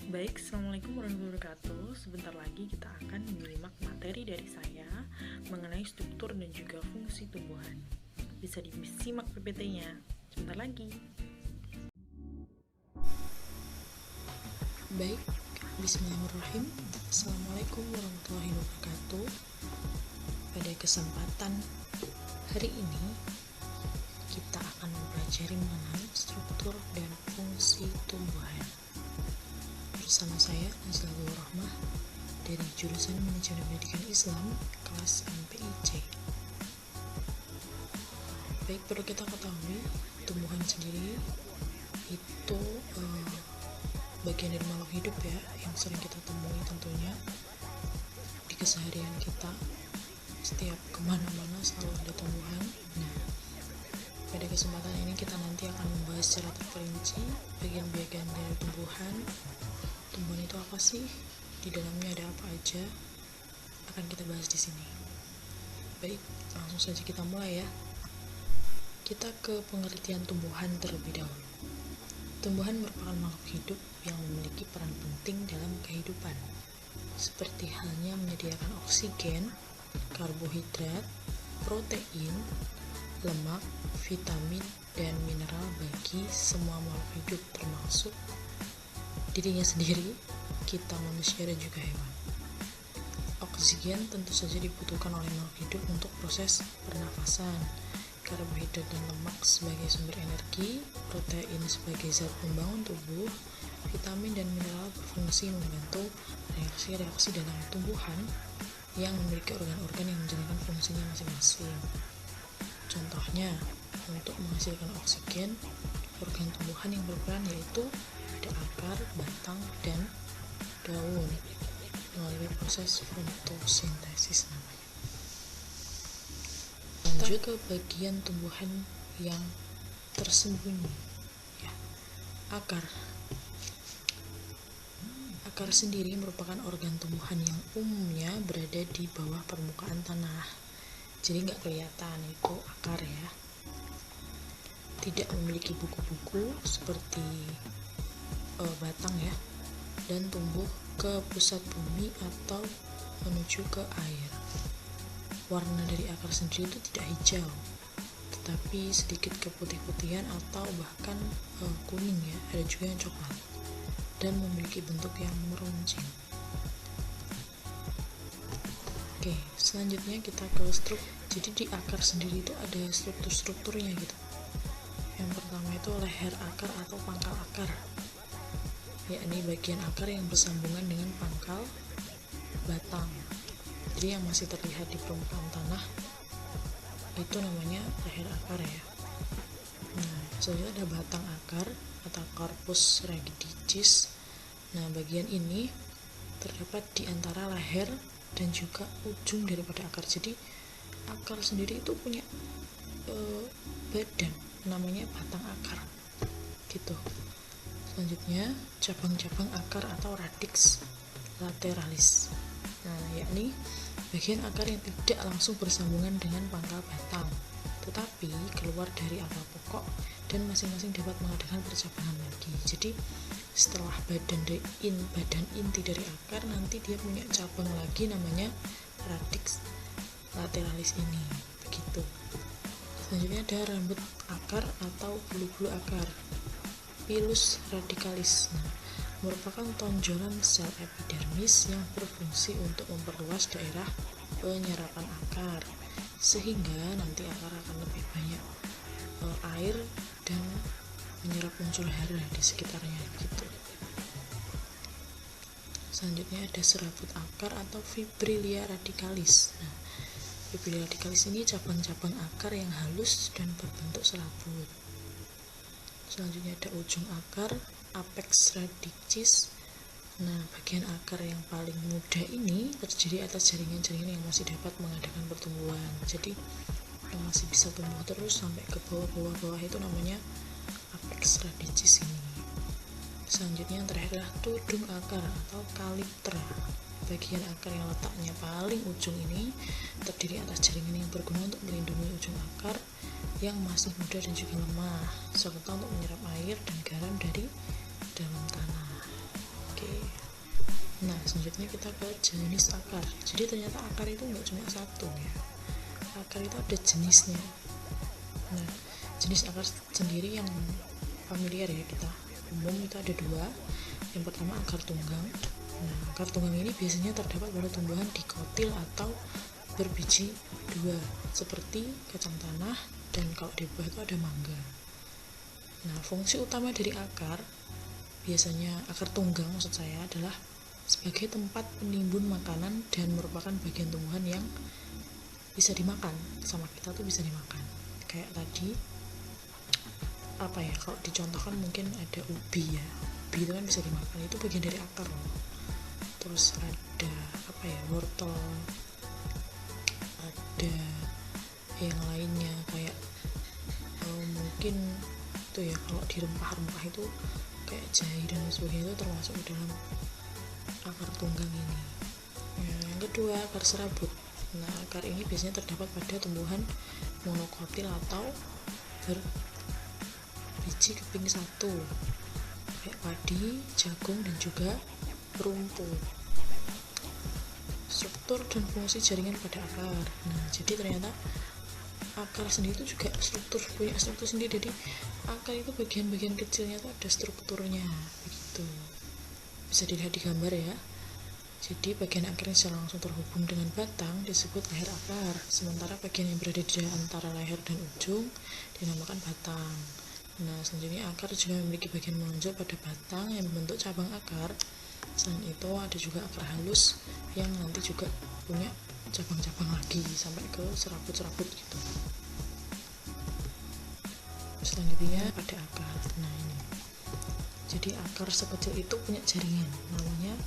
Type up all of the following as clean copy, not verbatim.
Baik, Assalamualaikum warahmatullahi wabarakatuh. Sebentar lagi kita akan menyimak materi dari saya mengenai struktur dan juga fungsi tumbuhan. Bisa disimak PPT-nya sebentar lagi. Baik, bismillahirrahmanirrahim. Assalamualaikum warahmatullahi wabarakatuh. Pada kesempatan hari ini kita akan mempelajari mengenai struktur dan fungsi tumbuhan. Bersama saya Nazlatul Rahmah dari jurusan Manajemen Pendidikan Islam kelas MPIC. Baik, perlu kita ketahui tumbuhan sendiri itu bagian dari makhluk hidup ya, yang sering kita temui tentunya di keseharian kita. Setiap kemana-mana selalu ada tumbuhan. Nah, pada kesempatan ini kita nanti akan membahas secara terperinci bagian-bagian dari tumbuhan. Tumbuhan itu apa sih? Di dalamnya ada apa aja? Akan kita bahas di sini. Baik, langsung saja kita mulai ya. Kita ke pengertian tumbuhan terlebih dahulu. Tumbuhan merupakan makhluk hidup yang memiliki peran penting dalam kehidupan, seperti halnya menyediakan oksigen, karbohidrat, protein, lemak, vitamin, dan mineral bagi semua makhluk hidup termasuk dirinya sendiri, kita manusia dan juga hewan. Oksigen tentu saja dibutuhkan oleh makhluk hidup untuk proses pernafasan, karbohidrat dan lemak sebagai sumber energi, protein sebagai zat pembangun tubuh, vitamin dan mineral berfungsi membantu reaksi-reaksi dalam tumbuhan yang memiliki organ-organ yang menjalankan fungsinya masing-masing. Contohnya, untuk menghasilkan oksigen, organ tumbuhan yang berperan yaitu ada akar, batang, dan daun melalui proses fotosintesis namanya. Lanjut ke bagian tumbuhan yang tersembunyi ya. Akar sendiri merupakan organ tumbuhan yang umumnya berada di bawah permukaan tanah, jadi nggak kelihatan itu akar ya. Tidak memiliki buku-buku seperti batang ya, dan tumbuh ke pusat bumi atau menuju ke air. Warna dari akar sendiri itu tidak hijau, tetapi sedikit keputih-putihan atau bahkan kuning ya, ada juga yang coklat, dan memiliki bentuk yang meruncing. Oke, selanjutnya kita ke struktur. Jadi di akar sendiri itu ada struktur-strukturnya gitu. Yang pertama itu leher akar atau pangkal akar, yakni bagian akar yang bersambungan dengan pangkal batang. Jadi yang masih terlihat di permukaan tanah itu namanya leher akar ya. Nah, selanjutnya ada batang akar atau corpus ragidicis. Nah, bagian ini terdapat di antara leher dan juga ujung daripada akar. Jadi akar sendiri itu punya badan namanya batang akar gitu. Selanjutnya cabang-cabang akar atau radix lateralis. Nah, yakni bagian akar yang tidak langsung bersambungan dengan pangkal batang, tetapi keluar dari akar pokok dan masing-masing dapat mengadakan percabangan lagi. Jadi setelah badan inti dari akar, nanti dia punya cabang lagi namanya radix lateralis ini. Begitu. Selanjutnya ada rambut akar atau bulu-bulu akar, pilus radicalis. Nah, merupakan tonjolan sel epidermis yang berfungsi untuk memperluas daerah penyerapan akar, sehingga nanti akar akan lebih banyak air dan menyerap unsur hara di sekitarnya gitu. Selanjutnya ada serabut akar atau fibrilia radicalis. Nah, fibrilia radicalis ini cabang-cabang akar yang halus dan berbentuk serabut. Selanjutnya ada ujung akar, apex radicis. Nah, bagian akar yang paling muda ini terdiri atas jaringan-jaringan yang masih dapat mengadakan pertumbuhan. Jadi yang masih bisa tumbuh terus sampai ke bawah-bawah itu namanya apex radicis ini. Selanjutnya yang terakhir adalah tudung akar atau kaliptra. Bagian akar yang letaknya paling ujung ini terdiri atas jaringan yang berguna untuk melindungi ujung akar yang masih muda dan juga lemah, serta untuk menyerap air dan garam dari dalam tanah. Oke. Nah, selanjutnya kita ke jenis akar. Jadi ternyata akar itu nggak cuma satu ya, akar itu ada jenisnya. Nah, jenis akar sendiri yang familiar ya kita umum itu ada dua. Yang pertama akar tunggang. Nah, akar tunggang ini biasanya terdapat pada tumbuhan dikotil atau berbiji dua seperti kacang tanah, dan kalau di buah itu ada mangga. Nah, fungsi utama dari akar, biasanya akar tunggang maksud saya, adalah sebagai tempat penimbun makanan dan merupakan bagian tumbuhan yang bisa dimakan sama kita tuh, bisa dimakan. Kayak tadi apa ya, kalau dicontohkan mungkin ada ubi ya, ubi itu kan bisa dimakan, itu bagian dari akar loh. Terus ada apa ya, wortel, ada yang lainnya kayak mungkin itu ya, kalau di rempah-rempah itu kayak jahe dan sebagainya, itu termasuk di dalam akar tunggang ini. Yang kedua akar serabut. Nah, akar ini biasanya terdapat pada tumbuhan monokotil atau berbiji keping satu kayak padi, jagung, dan juga rumput. Struktur dan fungsi jaringan pada akar. Nah, jadi ternyata akar sendiri itu juga punya struktur sendiri. Jadi akar itu bagian-bagian kecilnya itu ada strukturnya begitu, bisa dilihat di gambar ya. Jadi bagian akarnya secara langsung terhubung dengan batang disebut leher akar, sementara bagian yang berada di antara leher dan ujung dinamakan batang. Nah, selanjutnya akar juga memiliki bagian menonjol pada batang yang membentuk cabang akar. Selain itu ada juga akar halus yang nanti juga punya cabang-cabang lagi sampai ke serabut-serabut gitu. Selanjutnya pada akar. Nah, ini jadi akar sekecil itu punya jaringan namanya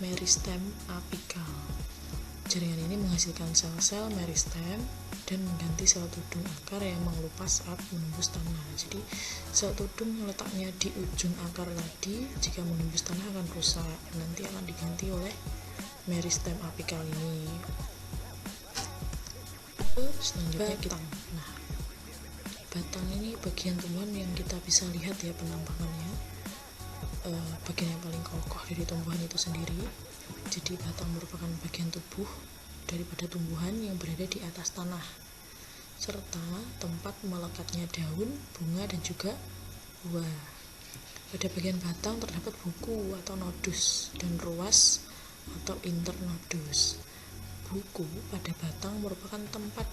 meristem apikal. Jaringan ini menghasilkan sel-sel meristem dan mengganti sel tudung akar yang mengelupas saat menembus tanah. Jadi sel tudung yang letaknya di ujung akar tadi jika menembus tanah akan rusak, nanti akan diganti oleh meristem apikal ini. Selanjutnya kita, nah, batang ini bagian tumbuhan yang kita bisa lihat ya penampakannya. Bagian yang paling kokoh dari tumbuhan itu sendiri. Jadi batang merupakan bagian tubuh daripada tumbuhan yang berada di atas tanah, serta tempat melekatnya daun, bunga, dan juga buah. Pada bagian batang terdapat buku atau nodus dan ruas atau internodus. Buku pada batang merupakan tempat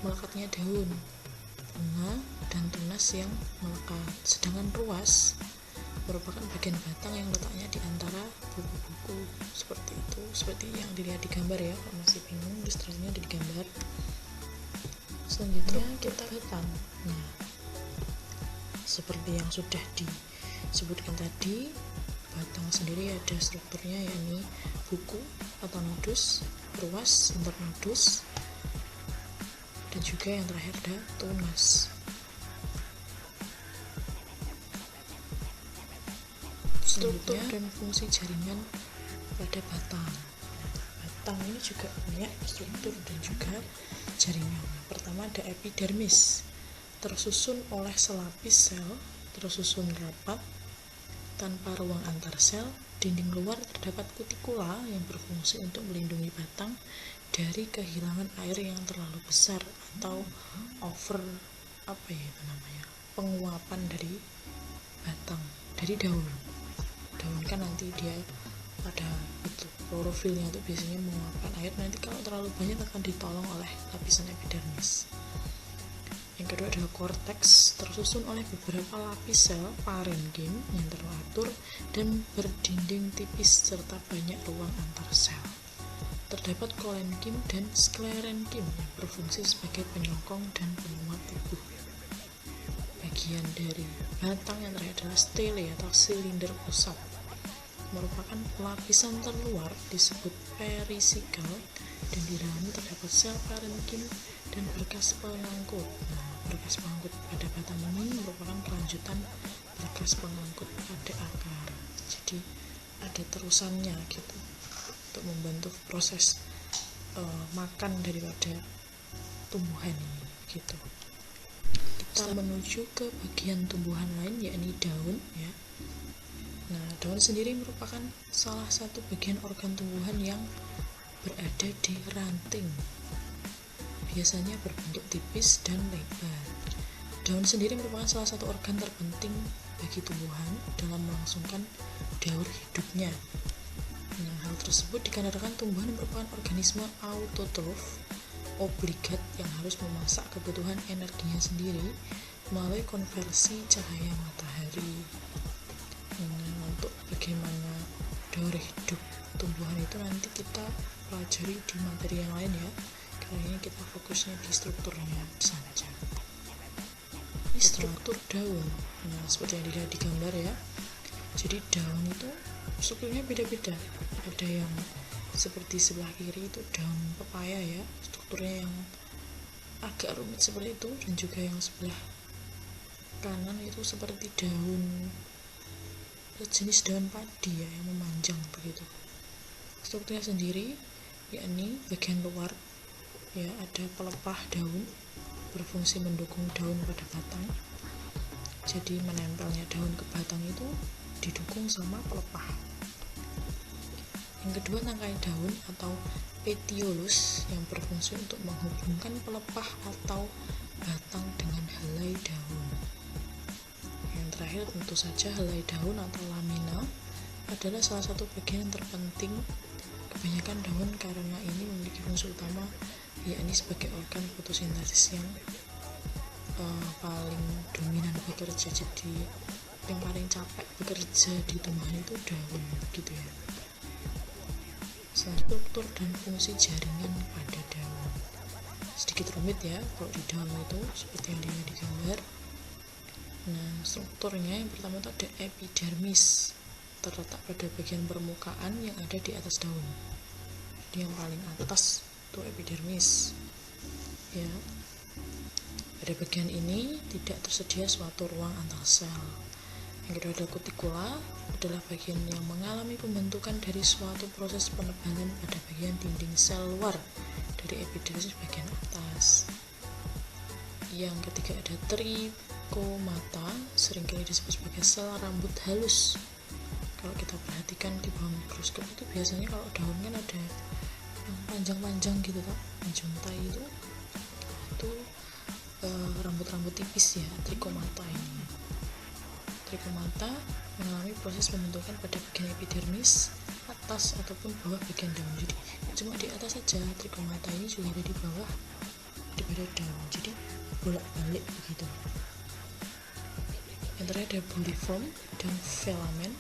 melekatnya daun, bunga, dan tunas yang melekat, sedangkan ruas merupakan bagian batang yang letaknya di antara buku-buku seperti itu, seperti yang dilihat di gambar ya. Kalau masih bingung, ilustrasinya ada di gambar. Selanjutnya kita batang. Nah, seperti yang sudah disebutkan tadi, batang sendiri ada strukturnya, yakni buku atau nodus, ruas, internodus, dan juga yang terakhir ada tunas. Struktur dan fungsi jaringan pada batang. Batang ini juga punya struktur dan juga jaringan. Pertama ada epidermis, tersusun oleh selapis sel, tersusun rapat tanpa ruang antar sel. Dinding luar terdapat kutikula yang berfungsi untuk melindungi batang dari kehilangan air yang terlalu besar atau penguapan dari batang, dari daun kan nanti dia pada itu klorofilnya itu biasanya menguapkan air, nanti kalau terlalu banyak akan ditolong oleh lapisan epidermis. Yang kedua adalah korteks, tersusun oleh beberapa lapis sel parenkim yang teratur dan berdinding tipis serta banyak ruang antar sel. Terdapat kolenkim dan sklerenkim yang berfungsi sebagai penyokong dan penguat tubuh. Bagian dari batang yang terakhir adalah stele atau silinder pusat, merupakan lapisan terluar disebut perisikal, dan di dalamnya terdapat sel parenkim dan berkas pengangkut. Nah, berkas pengangkut pada batang ini merupakan kelanjutan berkas pengangkut pada akar. Jadi ada terusannya gitu untuk membantu proses makan daripada tumbuhan ini gitu. Kita menuju ke bagian tumbuhan lain, yakni daun ya. Nah, daun sendiri merupakan salah satu bagian organ tumbuhan yang berada di ranting. Biasanya berbentuk tipis dan lebar. Daun sendiri merupakan salah satu organ terpenting bagi tumbuhan dalam melangsungkan daur hidupnya. Nah, hal tersebut dikarenakan tumbuhan merupakan organisme autotrof obligat yang harus memasak kebutuhan energinya sendiri melalui konversi cahaya matahari. Nah, untuk bagaimana daur hidup tumbuhan itu nanti kita pelajari di materi yang lain ya. Kali ini kita fokusnya di strukturnya saja. Ini struktur daun. Nah, seperti yang dilihat di gambar ya. Jadi daun itu strukturnya beda-beda. Ada yang seperti sebelah kiri itu daun pepaya ya, strukturnya yang agak rumit seperti itu, dan juga yang sebelah kanan itu seperti daun, jenis daun padi ya, yang memanjang begitu. Strukturnya sendiri yakni bagian luar ya, ada pelepah daun berfungsi mendukung daun pada batang. Jadi menempelnya daun ke batang itu didukung sama pelepah. Yang kedua, tangkai daun atau petiolus yang berfungsi untuk menghubungkan pelepah atau batang dengan helai daun. Yang terakhir tentu saja helai daun atau lamina adalah salah satu bagian yang terpenting kebanyakan daun karena ini memiliki fungsi utama yakni sebagai organ fotosintesis yang paling dominan bekerja. Jadi yang paling capek bekerja di tumbuhan itu daun gitu ya. Struktur dan fungsi jaringan pada daun sedikit rumit ya kalau di daun itu, seperti yang dilihat di gambar. Nah, strukturnya yang pertama itu ada epidermis, terletak pada bagian permukaan yang ada di atas daun. Jadi yang paling atas itu epidermis ya. Pada bagian ini tidak tersedia suatu ruang antar sel. Yang kedua ada kutikula, adalah bagian yang mengalami pembentukan dari suatu proses penebalan pada bagian dinding sel luar dari epidermis bagian atas. Yang ketiga ada trichomata, seringkali disebut sebagai sel rambut halus. Kalau kita perhatikan di bawah mikroskop itu biasanya kalau daun kan ada yang panjang-panjang gitu kan, menjuntai itu rambut-rambut tipis ya, trichomata ini. Trichomata mengalami proses pembentukan pada bagian epidermis atas ataupun bawah bagian daun. Jadi cuma di atas saja, trichomata ini juga ada di bawah daripada daun. Jadi bolak-balik begitu. Yang terakhir ada buliform dan filamen.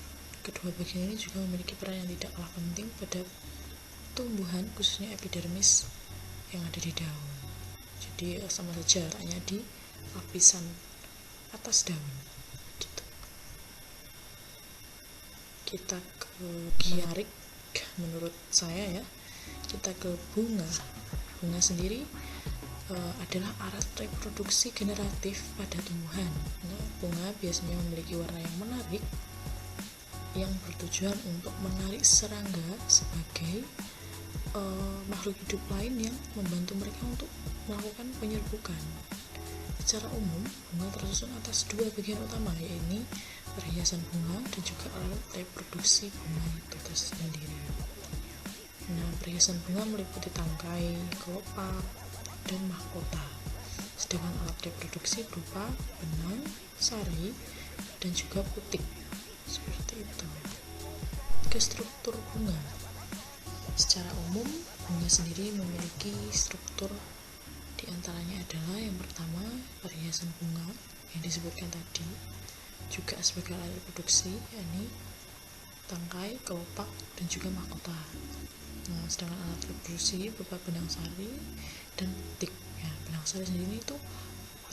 Kedua bagian ini juga memiliki peran yang tidak kalah penting pada tumbuhan, khususnya epidermis yang ada di daun. Jadi sama saja letaknya di lapisan atas daun gitu. Kita ke menarik menurut saya ya, kita ke bunga. Bunga sendiri adalah alat reproduksi generatif pada tumbuhan. Nah, bunga biasanya memiliki warna yang menarik yang bertujuan untuk menarik serangga sebagai makhluk hidup lain yang membantu mereka untuk melakukan penyerbukan. Secara umum, bunga tersusun atas dua bagian utama, yaitu perhiasan bunga dan juga alat reproduksi bunga itu tersendiri. Nah, perhiasan bunga meliputi tangkai, kelopak, dan mahkota. Sedangkan alat reproduksi berupa benang, sari, dan juga putik. Seperti itu. Ke struktur bunga. Secara umum, bunga sendiri memiliki struktur, diantaranya adalah yang pertama perhiasan bunga yang disebutkan tadi, juga sebagai alat reproduksi, yakni tangkai, kelopak, dan juga mahkota. Nah, sedangkan alat reproduksi berupa benang sari dan putik. Ya, benang sari sendiri itu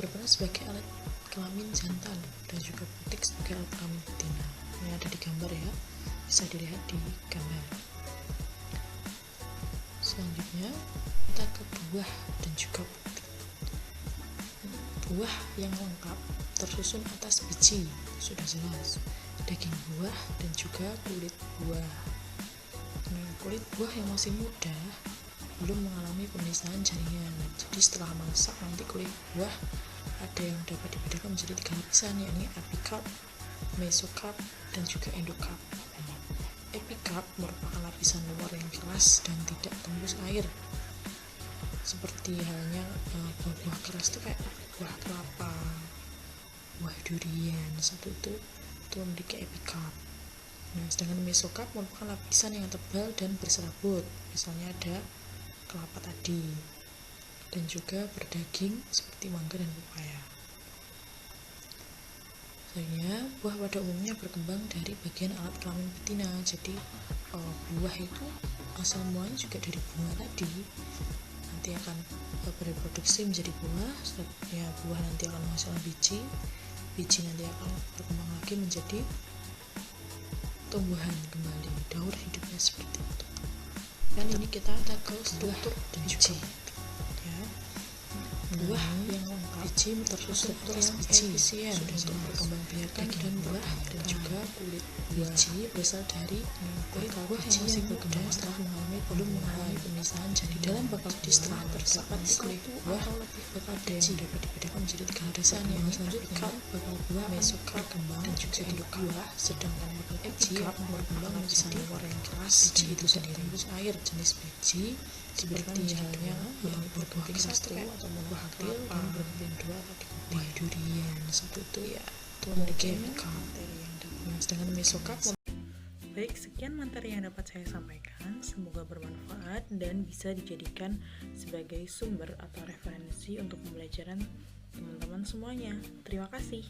berperan sebagai alat kelamin jantan dan juga putik sebagai alat kelamin betina. Ini ada di gambar ya, bisa dilihat di gambar. Selanjutnya kita ke buah dan juga putik. Buah yang lengkap tersusun atas biji, sudah jelas, daging buah dan juga kulit buah. Nah, kulit buah yang masih muda belum mengalami pemisahan jaringan. Jadi setelah masak nanti kulit buah ada yang dapat dibedakan menjadi 3 lapisan, yakni apical, mesokarp, dan juga endokarp. Epikarp merupakan lapisan luar yang keras dan tidak tembus air, seperti halnya buah-buah keras itu kayak buah kelapa, buah durian, satu itu memiliki epikarp. Nah, sedangkan mesokarp merupakan lapisan yang tebal dan berserabut, misalnya ada kelapa tadi, dan juga berdaging seperti mangga dan pepaya. Selanjutnya, buah pada umumnya berkembang dari bagian alat kelamin betina. Jadi buah itu asal mulanya juga dari bunga tadi, nanti akan bereproduksi menjadi buah. Selanjutnya buah nanti akan menghasilkan biji nanti akan berkembang lagi menjadi tumbuhan kembali. Daur hidupnya seperti itu. Dan ini kita ke struktur dan biji ya. Buah yang lengkap, biji terstruktur yang efisien untuk berkembang biakan dan buah, dan juga kulit biji berasal dari buah yang masih bekerja setelah mengalami pemisahan. Jadi dalam bakal biji setelah terdapat kulit buah bakal biji dapat dibedakan menjadi 3 lapisan yang selanjutnya bakal buah, mesokarp, dan juga endokarp. Sedangkan bakal biji berkembang menjadi luar yang keras, biji itu sendiri tembus air. Jenis biji seperti halnya buah sastro atau buah hatil, dan berbentuk dua atau buah durian, satu itu memiliki materi yang dapat. Sedangkan mesokarp. Baik, sekian materi yang dapat saya sampaikan. Semoga bermanfaat dan bisa dijadikan sebagai sumber atau referensi untuk pembelajaran teman-teman semuanya. Terima kasih.